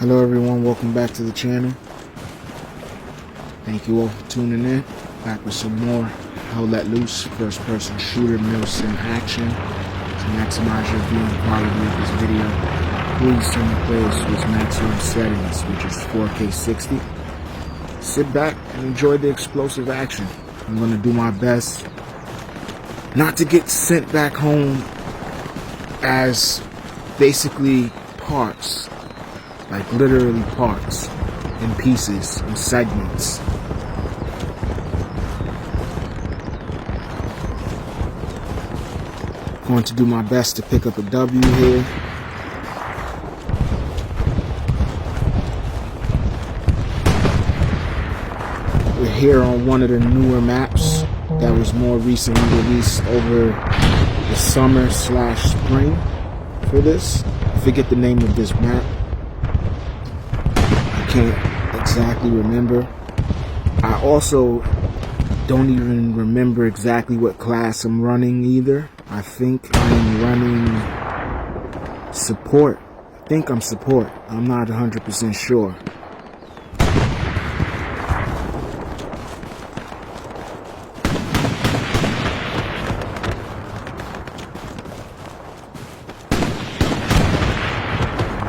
Hello everyone, welcome back to the channel. Thank you all for tuning in. Back with some more How Let Loose first person shooter sim action. To maximize your viewing quality of this video, please turn the player switch maximum settings, which is 4K 60. Sit back and enjoy the explosive action. I'm going to do my best not to get sent back home as basically parts. Like literally parts, in pieces, in segments. Going to do my best to pick up a W here. We're here on one of the newer maps that was more recently released over the summer/spring for this. I forget the name of this map. Can't exactly remember. I also don't even remember exactly what class I'm running either. I think I'm running support. I think I'm support. I'm not 100% sure.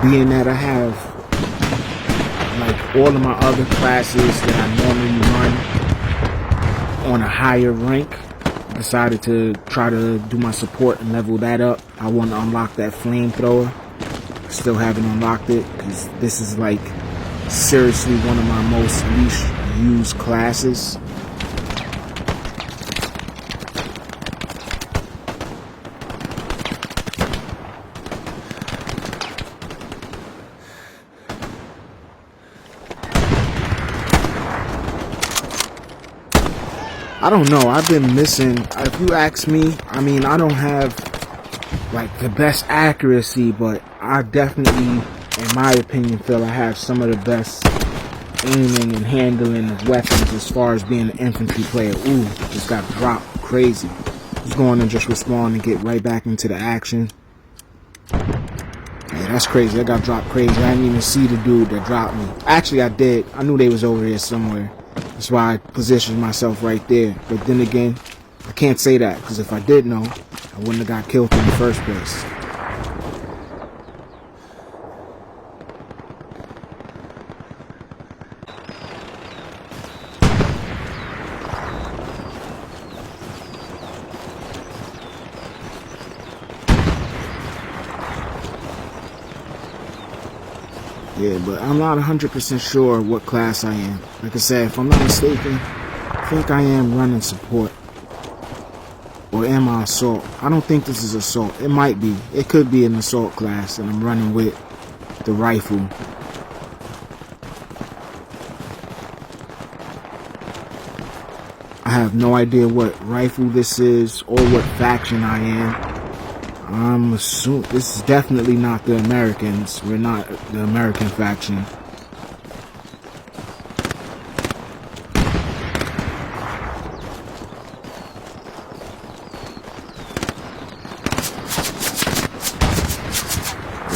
Being that I have like all of my other classes that I normally run on a higher rank, I decided to try to do my support and level that up. I want to unlock that flamethrower. Still haven't unlocked it because this is like seriously one of my most least used classes. I don't know, I've been missing, if you ask me, I mean, I don't have like the best accuracy, but I definitely, in my opinion, feel I have some of the best aiming and handling of weapons as far as being an infantry player. Ooh, just got dropped crazy. Just going and just respond and get right back into the action. Yeah, that's crazy, I got dropped crazy. I didn't even see the dude that dropped me. Actually, I did. I knew they was over here somewhere. That's why I positioned myself right there. But then again, I can't say that, because if I did know, I wouldn't have got killed in the first place. Yeah, but I'm not 100% sure what class I am. Like I said, if I'm not mistaken, I think I am running support. Or am I assault? I don't think this is assault. It might be. It could be an assault class, and I'm running with the rifle. I have no idea what rifle this is or what faction I am. I'm assuming this is definitely not the Americans. We're not the American faction.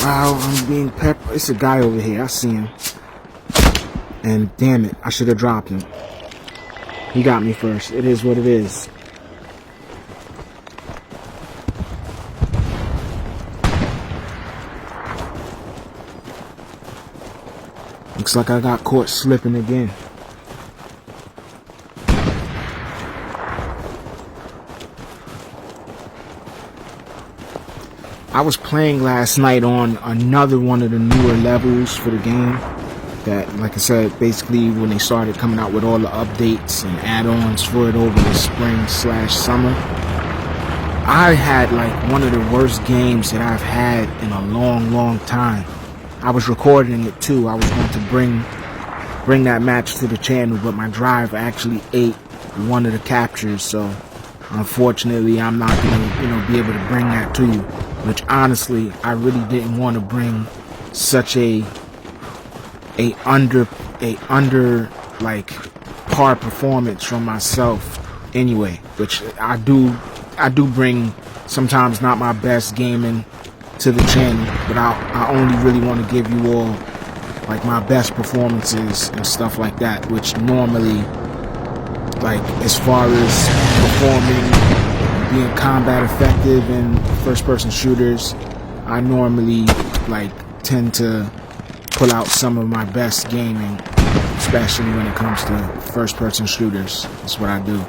Wow, I'm being peppered. It's a guy over here. I see him. And damn it, I should have dropped him. He got me first. It is what it is. Looks like I got caught slipping again. I was playing last night on another one of the newer levels for the game. That, like I said, basically when they started coming out with all the updates and add-ons for it over the spring/summer. I had like one of the worst games that I've had in a long time. I was recording it too. I was going to bring that match to the channel, but my drive actually ate one of the captures, so unfortunately I'm not gonna be able to bring that to you. Which honestly, I really didn't want to bring such a under like par performance from myself anyway, which I do bring sometimes not my best gaming to the channel, but I only really want to give you all like my best performances and stuff like that, which normally, like as far as performing, being combat effective in first-person shooters, I normally like tend to pull out some of my best gaming, especially when it comes to first-person shooters. That's what I do.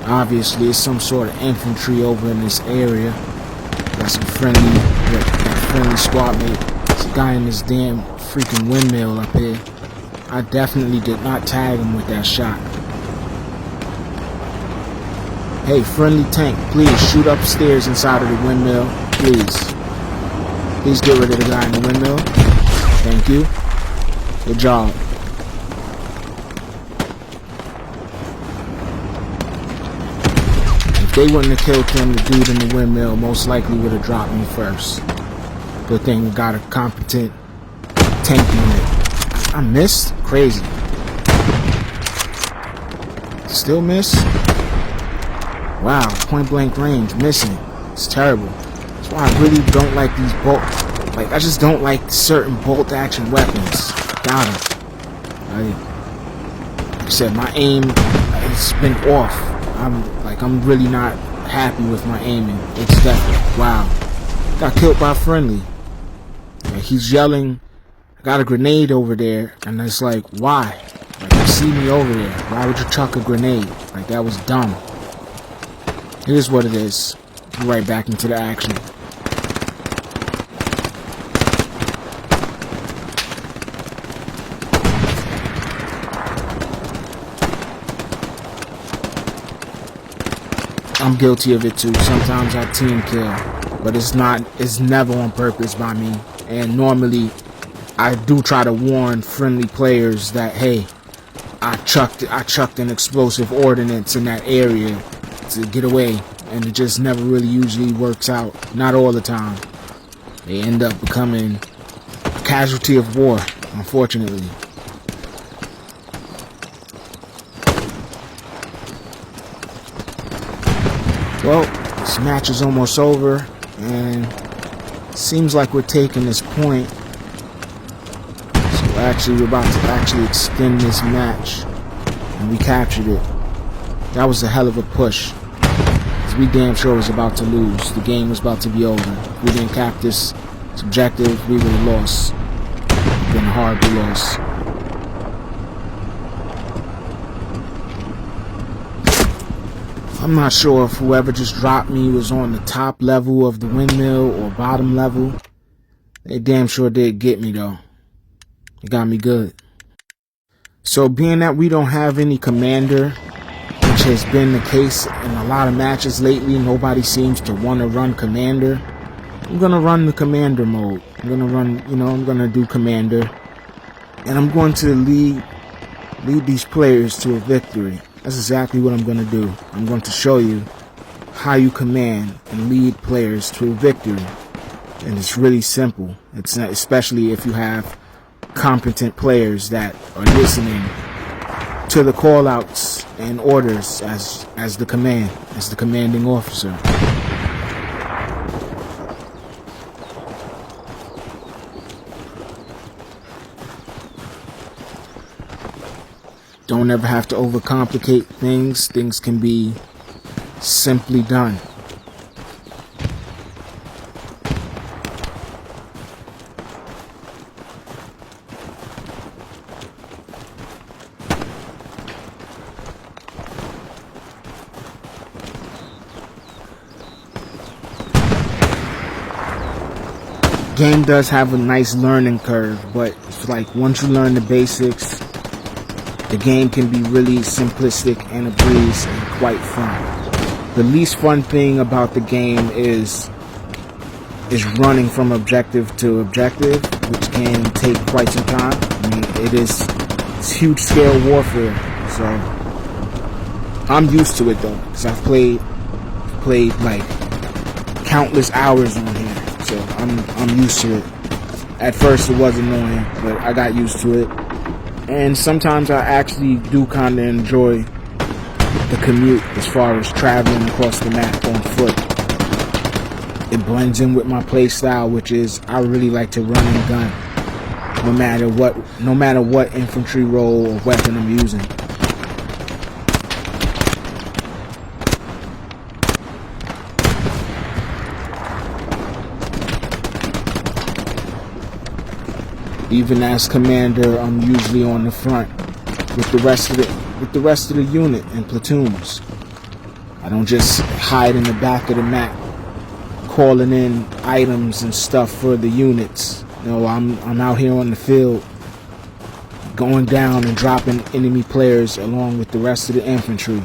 Obviously, it's some sort of infantry over in this area. Got some friendly squad mate. There's a guy in this damn freaking windmill up here. I definitely did not tag him with that shot. Hey, friendly tank, please shoot upstairs inside of the windmill. Please. Please get rid of the guy in the windmill. Thank you. Good job. If they wouldn't have killed him, the dude in the windmill most likely would have dropped me first. Good thing we got a competent tank unit. I missed? Crazy. Still miss? Wow, point blank range, missing. It's terrible. That's why I really don't like these bolt. Like, I just don't like certain bolt action weapons. Got him. Like I said, my aim, it's been off. I'm really not happy with my aiming. It's definitely, wow. Got killed by a friendly. Like, he's yelling, I got a grenade over there, and it's like, why? Like, you see me over there. Why would you chuck a grenade? Like, that was dumb. It is what it is. Right back into the action. I'm guilty of it too. Sometimes I team kill, but it's never on purpose by me. And normally, I do try to warn friendly players that, hey, I chucked an explosive ordnance in that area to get away, and it just never really usually works out. Not all the time. They end up becoming a casualty of war, unfortunately. Well, this match is almost over, and it seems like we're taking this point. So we're about to actually extend this match, and we captured it. That was a hell of a push. Because we damn sure was about to lose. The game was about to be over. If we didn't cap this objective, we would have lost. It's been a horrible loss. I'm not sure if whoever just dropped me was on the top level of the windmill or bottom level. They damn sure did get me though. It got me good. So being that we don't have any commander, which has been the case in a lot of matches lately, nobody seems to want to run commander. I'm gonna run the commander mode. I'm gonna do commander. And I'm going to lead these players to a victory. That's exactly what I'm going to do. I'm going to show you how you command and lead players to a victory. And it's really simple. It's not, especially if you have competent players that are listening to the call-outs and orders as the commanding officer. Don't ever have to overcomplicate things. Things can be simply done. Game does have a nice learning curve, but it's like once you learn the basics, the game can be really simplistic and a breeze and quite fun. The least fun thing about the game is running from objective to objective, which can take quite some time. I mean, it's huge scale warfare, so I'm used to it though, because I've played like countless hours on here, so I'm used to it. At first it was annoying, but I got used to it. And sometimes I actually do kind of enjoy the commute as far as traveling across the map on foot. It blends in with my play style, which is I really like to run and gun, no matter what infantry role or weapon I'm using. Even as commander, I'm usually on the front with the rest of the unit and platoons. I don't just hide in the back of the map, calling in items and stuff for the units. No, I'm out here on the field, going down and dropping enemy players along with the rest of the infantry.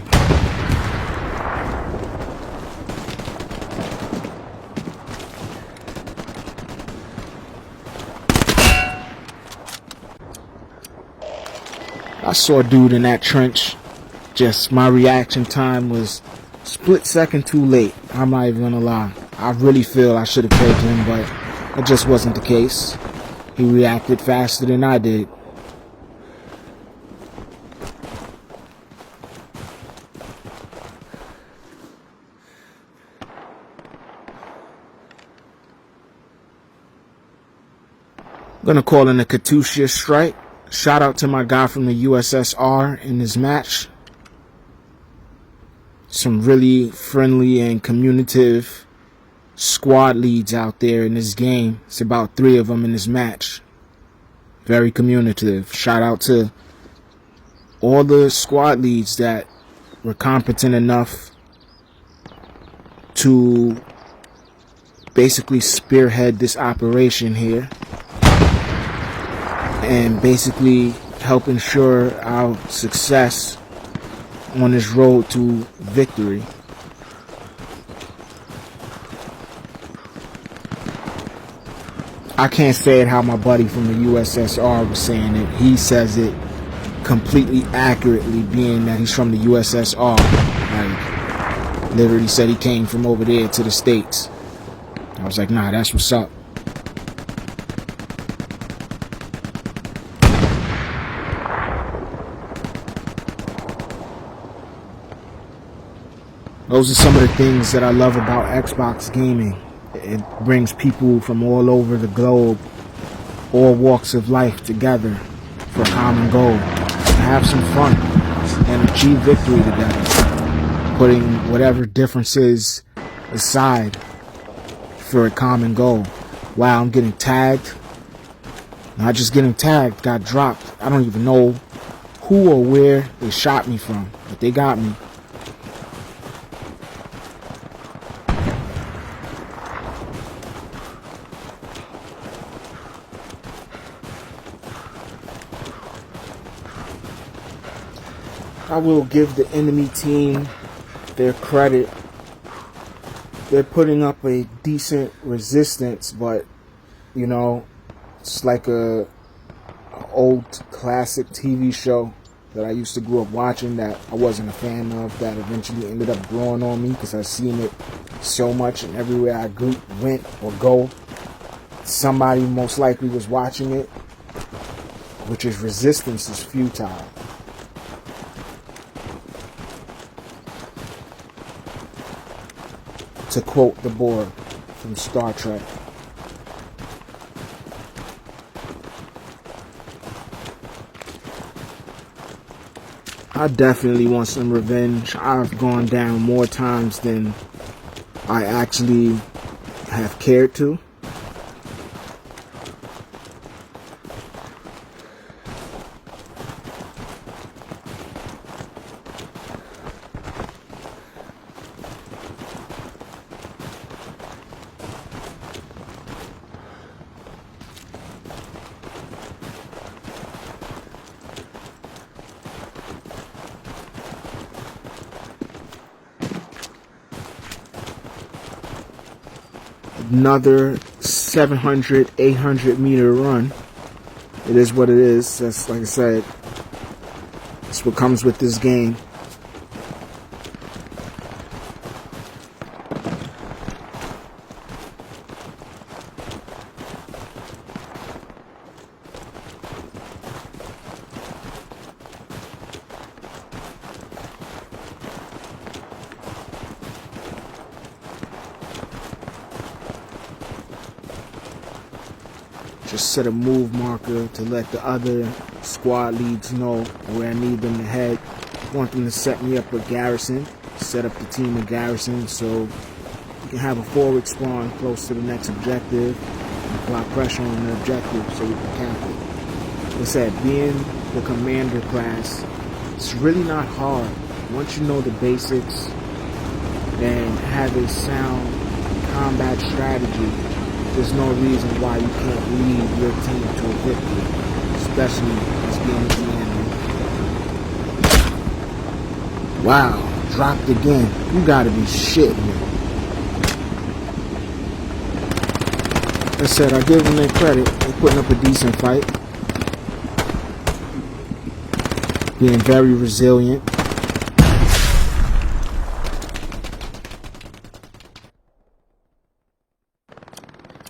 I saw a dude in that trench. Just my reaction time was split second too late. I'm not even gonna lie. I really feel I should have killed him, but it just wasn't the case. He reacted faster than I did. I'm gonna call in a Katusha strike. Shout out to my guy from the USSR in this match. Some really friendly and communicative squad leads out there in this game. It's about 3 of them in this match. Very communicative. Shout out to all the squad leads that were competent enough to basically spearhead this operation here and basically help ensure our success on this road to victory. I can't say it how my buddy from the USSR was saying it. He says it completely accurately, being that he's from the USSR. Like, literally said he came from over there to the States. I was like, nah, that's what's up. Those are some of the things that I love about Xbox gaming. It brings people from all over the globe, all walks of life together for a common goal. To have some fun and achieve victory together. Putting whatever differences aside for a common goal. Wow, I'm getting tagged. Not just getting tagged, got dropped. I don't even know who or where they shot me from, but they got me. I will give the enemy team their credit. They're putting up a decent resistance, but you know, it's like a old classic TV show that I used to grow up watching that I wasn't a fan of, that eventually ended up growing on me because I've seen it so much, and everywhere I went or go, somebody most likely was watching it, which is Resistance is Futile. To quote the Borg from Star Trek. I definitely want some revenge. I've gone down more times than I actually have cared to. Another 700, 800 meter run. It is what it is. That's, like I said, that's what comes with this game. just set a move marker to let the other squad leads know where I need them to head. Want them to set me up a garrison, set up the team in garrison so we can have a forward spawn close to the next objective and apply pressure on the objective so we can cap it. Like I said, being the commander class, it's really not hard. Once you know the basics and have a sound combat strategy, there's no reason why you can't lead your team to a victory, especially as being a commander. Wow, dropped again. You gotta be shitting me. Like I said, I give them their credit. They're putting up a decent fight. Being very resilient.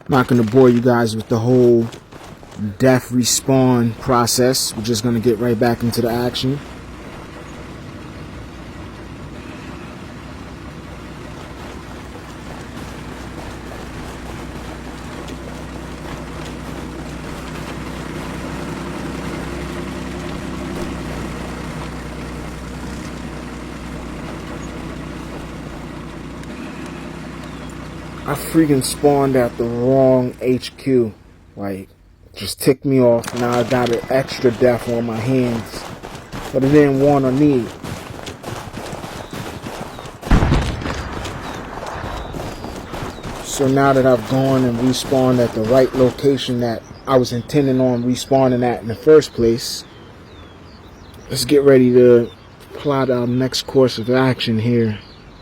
Not going to bore you guys with the whole death respawn process. We're just going to get right back into the action. I freaking spawned at the wrong HQ. Like, just ticked me off. Now I got an extra death on my hands. But I didn't want or need. So now that I've gone and respawned at the right location that I was intending on respawning at in the first place, let's get ready to plot our next course of action here.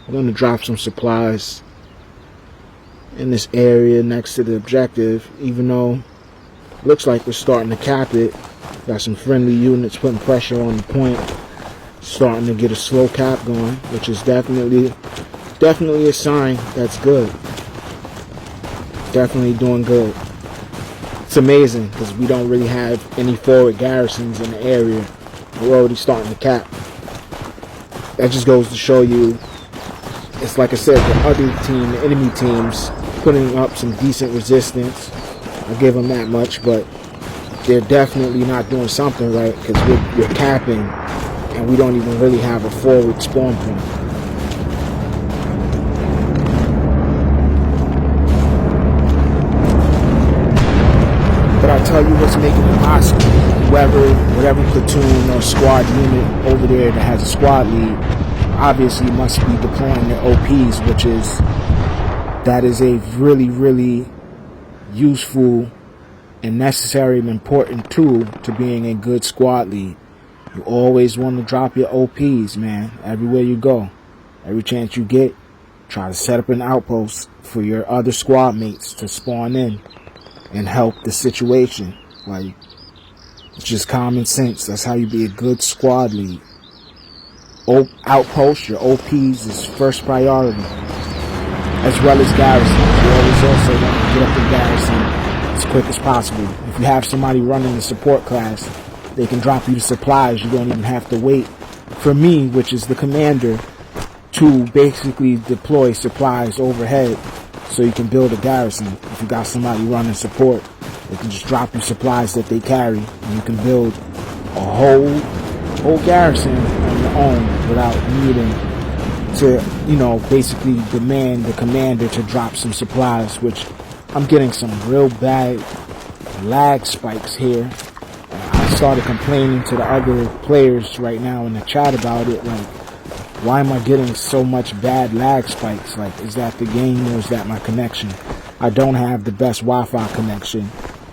I'm going to drop some supplies in this area next to the objective, even though it looks like we're starting to cap it. Got some friendly units putting pressure on the point, starting to get a slow cap going, which is definitely a sign that's good. Definitely doing good. It's amazing because we don't really have any forward garrisons in the area. We're already starting to cap. That just goes to show you, it's like I said, the other team, the enemy teams, putting up some decent resistance. I'll give them that much, but they're definitely not doing something right because we're capping and we don't even really have a forward spawn point. But I'll tell you what's making it possible. Whatever platoon or squad unit over there that has a squad lead obviously must be deploying their OPs, that is a really, really useful and necessary and important tool to being a good squad lead. You always want to drop your OPs, man, everywhere you go. Every chance you get, try to set up an outpost for your other squad mates to spawn in and help the situation. Like, it's just common sense. That's how you be a good squad lead. Outpost, your OPs is first priority, as well as garrison. You always also want to get up in garrison as quick as possible. If you have somebody running the support class, they can drop you the supplies. You don't even have to wait for me, which is the commander, to basically deploy supplies overhead so you can build a garrison. If you got somebody running support, they can just drop you supplies that they carry and you can build a whole garrison on your own without needing to, basically demand the commander to drop some supplies, which I'm getting some real bad lag spikes here. I started complaining to the other players right now in the chat about it, like, why am I getting so much bad lag spikes? Like, is that the game or is that my connection? I don't have the best Wi-Fi connection,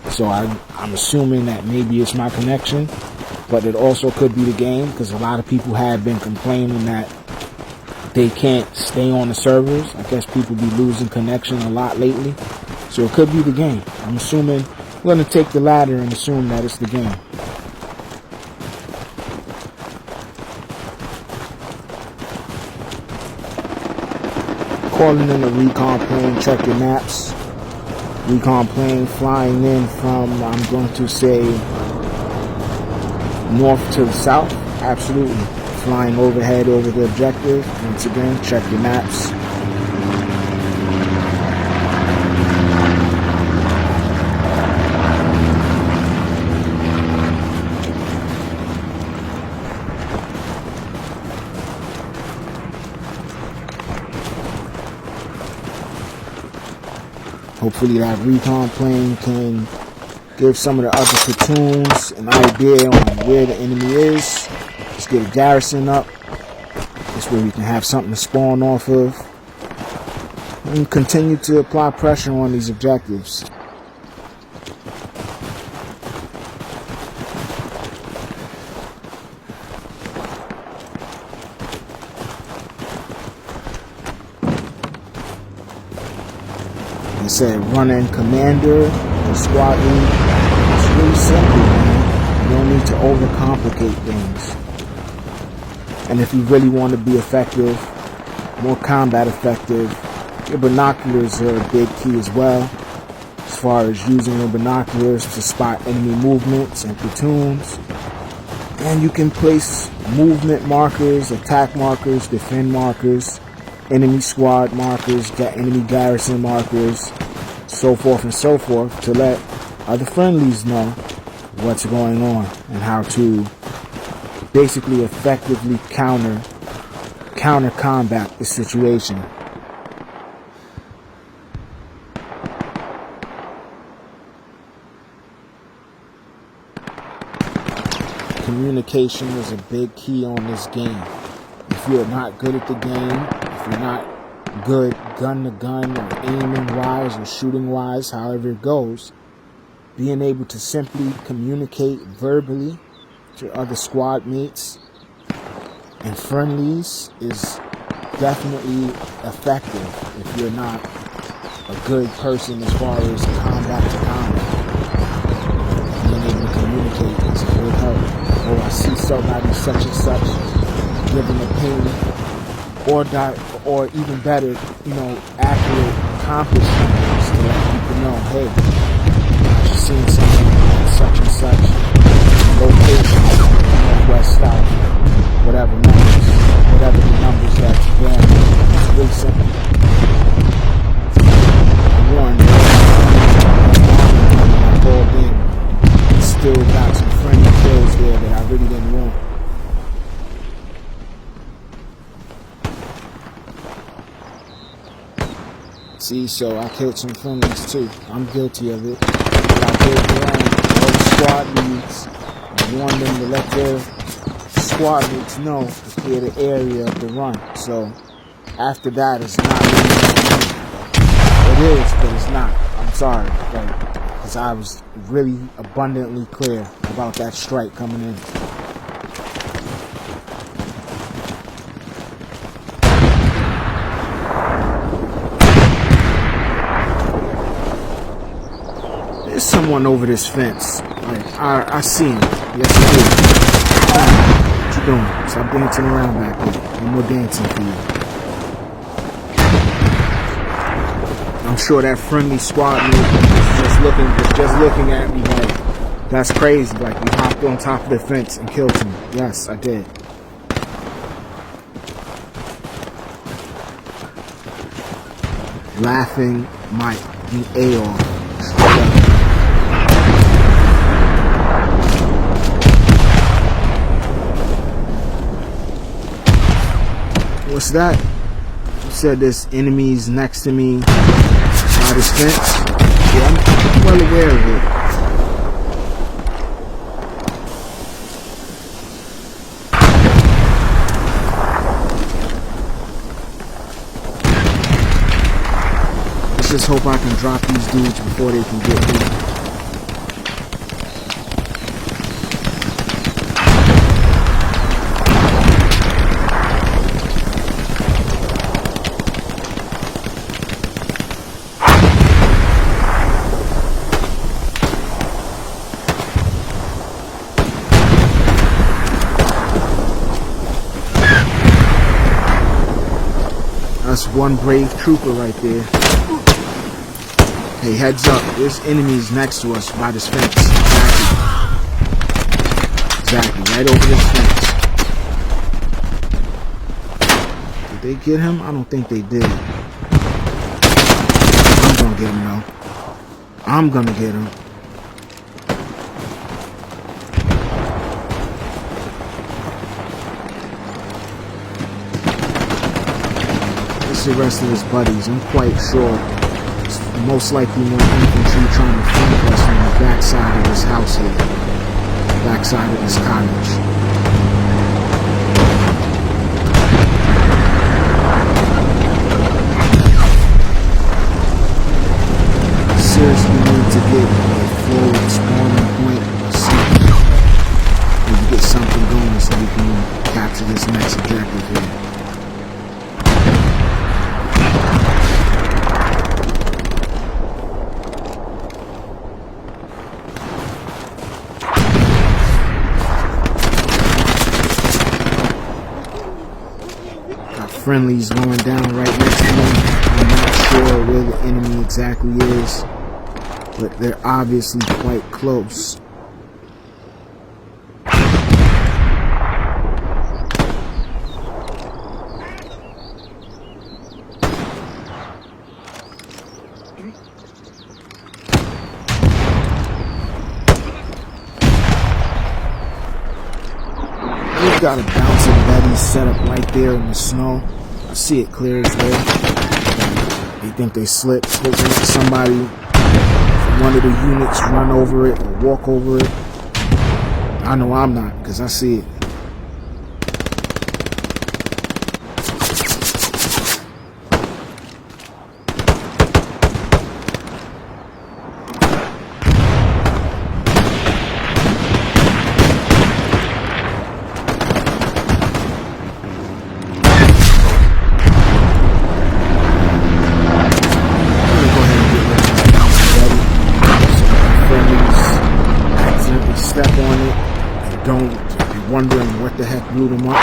so I'm assuming that maybe it's my connection, but it also could be the game, because a lot of people have been complaining that they can't stay on the servers. I guess people be losing connection a lot lately, so it could be the game. I'm assuming, I'm going to take the latter and assume that it's the game. Calling in a recon plane, check your maps. Recon plane flying in from, I'm going to say, north to the south. Absolutely. Flying overhead over the objective. Once again, check your maps. Hopefully that recon plane can give some of the other platoons an idea on where the enemy is. Let's get a garrison up. This way we can have something to spawn off of. And continue to apply pressure on these objectives. Like I said, running commander or squad lead, it's really simple, man. You don't need to overcomplicate things. And if you really want to be effective, more combat effective, your binoculars are a big key as well, as far as using your binoculars to spot enemy movements and platoons. And you can place movement markers, attack markers, defend markers, enemy squad markers, enemy garrison markers, so forth and so forth, to let other friendlies know what's going on and how to basically effectively counter combat the situation. Communication is a big key on this game. If you're not good at the game, if you're not good gun to gun or aiming wise or shooting wise, however it goes, being able to simply communicate verbally to other squad mates and friendlies is definitely effective if you're not a good person as far as combat to combat. Being able to communicate is a good help. Oh, I see somebody such and such, giving opinion, or even better, accurate, accomplished numbers to let people know, hey, I just seen something at such and such location, northwest, south, whatever the numbers that you get. It's really simple. One, I called in, still got some friendly kills there that I really didn't want. See, so I killed some friendlies too. I'm guilty of it. But I did around all the squad leads. I warned them to let their squad mates know to clear the area of the run. So after that, it's not really. It is, but it's not. I'm sorry, because I was really abundantly clear about that strike coming in. There's someone over this fence. I see him. Yes, I do. What you doing? Stop dancing around back there. No more dancing for you. I'm sure that friendly squad was just looking at me like, that's crazy. Like, you hopped on top of the fence and killed him. Yes, I did. Laughing might be A-off. What's that? You said there's enemies next to me by this fence? Yeah, I'm well aware of it. Let's just hope I can drop these dudes before they can get me. That's one brave trooper right there. Hey, heads up. There's enemies next to us by this fence. Exactly. Right over this fence. Did they get him? I don't think they did. I'm gonna get him though. I'm gonna get him. The rest of his buddies, I'm quite sure Most likely more infantry trying to flank us on the backside of this house here. Backside of this cottage. Seriously need to get a forward spawning point or something. Maybe get something going so we can capture this next objective here. Friendlies going down right next to me. I'm not sure where the enemy exactly is, but they're obviously quite close. We've got a bouncing Betty set up right there in the snow. I see it clear as day. They think they slipped, hoping that somebody from one of the units run over it or walk over it. I know I'm not, because I see it. Step on it and don't be wondering what the heck blew them up.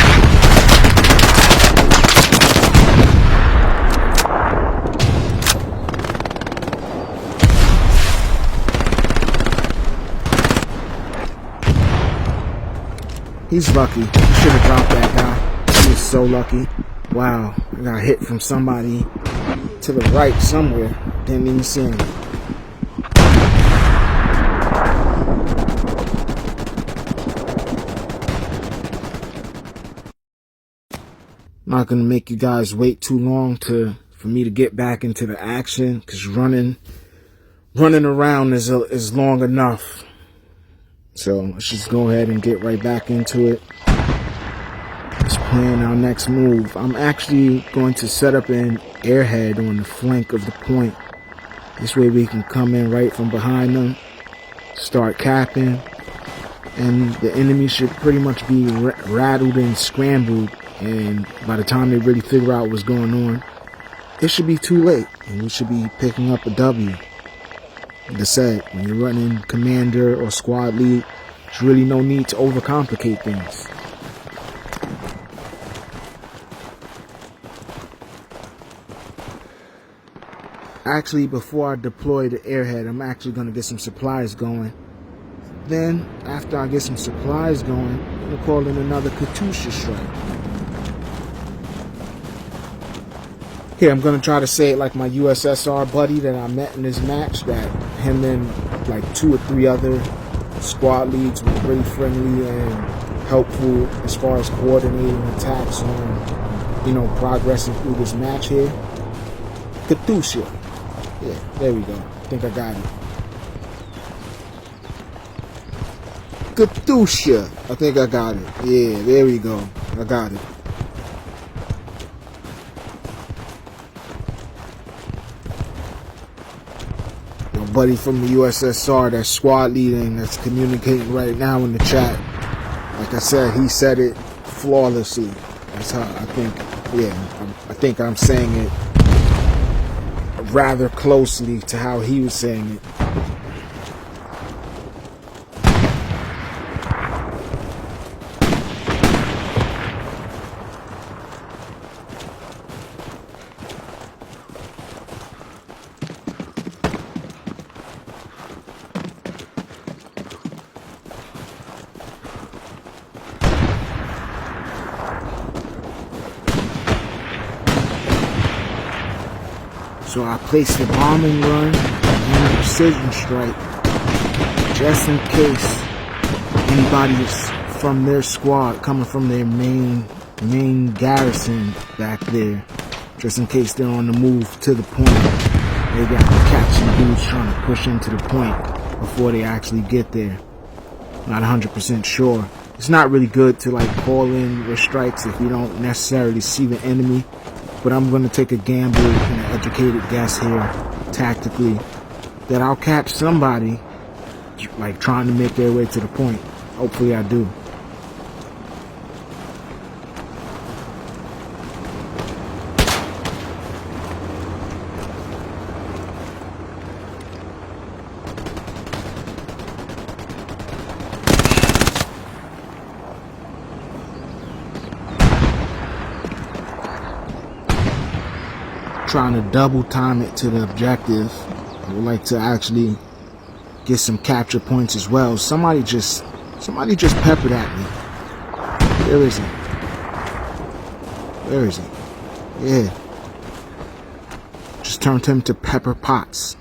He's lucky. He should have dropped that guy. He was so lucky. Wow, I got hit from somebody to the right somewhere. Didn't even see him. Not gonna make you guys wait too long for me to get back into the action, because running around is long enough. So let's just go ahead and get right back into it. Let's plan our next move. I'm actually going to set up an airhead on the flank of the point. This way we can come in right from behind them, start capping, and the enemy should pretty much be rattled and scrambled. And by the time they really figure out what's going on, it should be too late, and we should be picking up a W. Like I said, when you're running commander or squad lead, there's really no need to overcomplicate things. Actually, before I deploy the airhead, I'm actually going to get some supplies going. Then, after I get some supplies going, I'm going to call in another Katusha strike. Here, I'm going to try to say it like my USSR buddy that I met in this match, that him and like 2 or 3 other squad leads were really friendly and helpful as far as coordinating attacks on, you know, progressing through this match here. Katusha. Yeah, there we go. I think I got it. Katusha. I think I got it. Yeah, there we go. I got it. Buddy from the USSR that's squad leading, that's communicating right now in the chat. Like I said, he said it flawlessly. That's how I think, yeah, I think I'm saying it rather closely to how he was saying it. So I placed a bombing run and a precision strike just in case anybody's from their squad coming from their main garrison back there, just in case they're on the move to the point. Maybe I can catch some dudes trying to push into the point before they actually get there. Not 100% sure. It's not really good to like call in your strikes if you don't necessarily see the enemy. But I'm going to take a gamble and an educated guess here, tactically, that I'll catch somebody like trying to make their way to the point. Hopefully I do. Trying to double time it to the objective. I would like to actually get some capture points as well. Somebody just peppered at me. Where is he? Where is he? Yeah. Just turned him to Pepper Potts.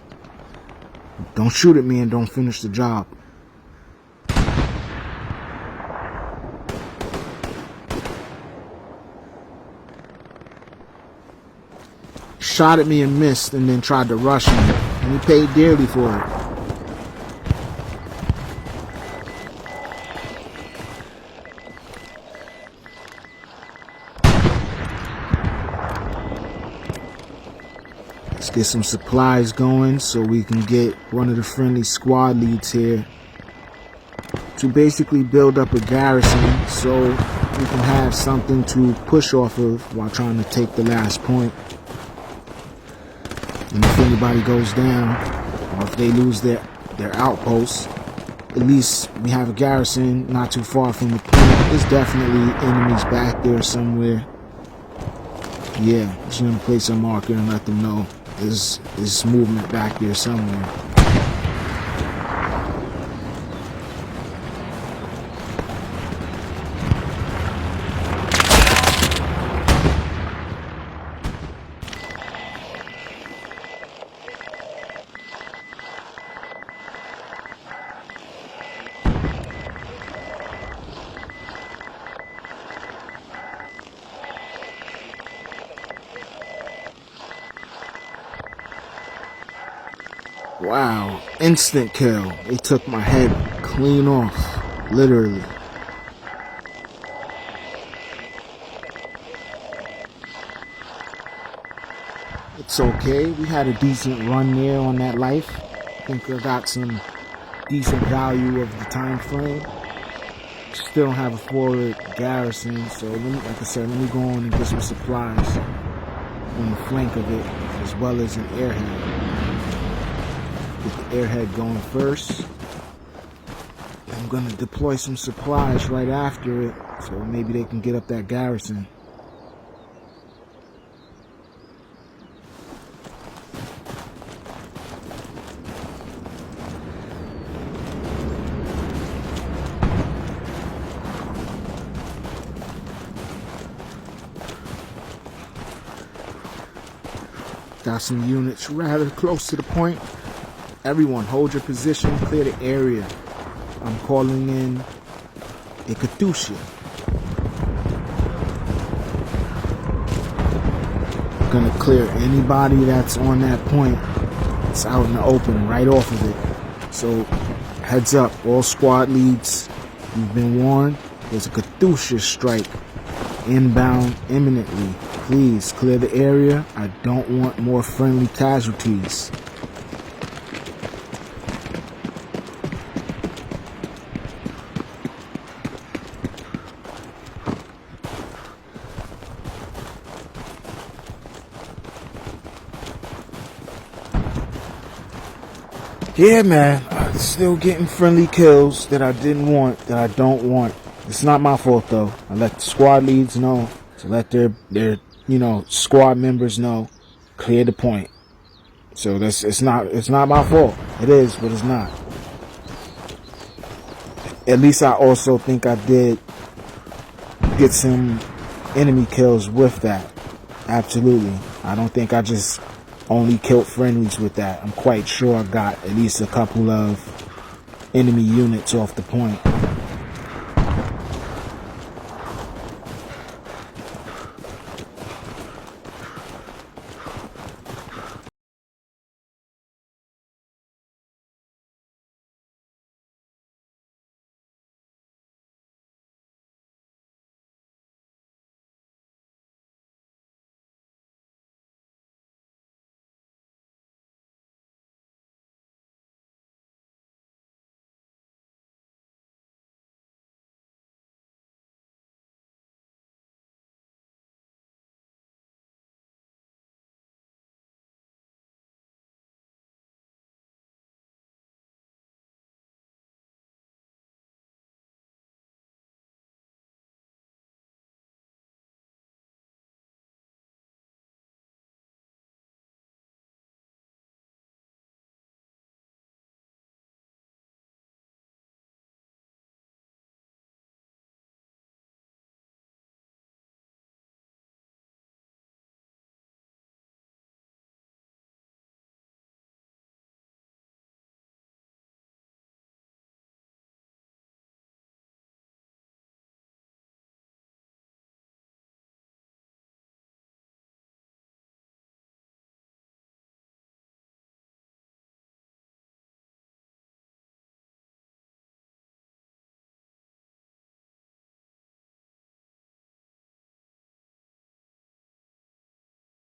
Don't shoot at me and don't finish the job. Shot at me and missed, and then tried to rush me, and he paid dearly for it. Let's get some supplies going so we can get one of the friendly squad leads here to basically build up a garrison so we can have something to push off of while trying to take the last point. And if anybody goes down, or if they lose their outposts, at least we have a garrison not too far from the point. There's definitely enemies back there somewhere. Yeah, just gonna place a marker and let them know there's movement back there somewhere. Wow, instant kill. They took my head clean off, literally. It's okay, we had a decent run there on that life. I think I got some decent value of the time frame. Still don't have a forward garrison, so like I said, let me go on and get some supplies on the flank of it, as well as an airhead. Get the airhead going first. I'm gonna deploy some supplies right after it, so maybe they can get up that garrison. Got some units rather close to the point. Everyone, hold your position, clear the area. I'm calling in a Katusha. I'm gonna clear anybody that's on that point. It's out in the open, right off of it. So, heads up, all squad leads, you've been warned. There's a Katusha strike inbound imminently. Please clear the area. I don't want more friendly casualties. Yeah, man, I'm still getting friendly kills that I didn't want, that I don't want. It's not my fault though. I let the squad leads know to let their squad members know, clear the point. So it's not my fault. It is, but it's not. At least I also think I did get some enemy kills with that. Absolutely. I don't think I just only killed friendlies with that. I'm quite sure I got at least a couple of enemy units off the point.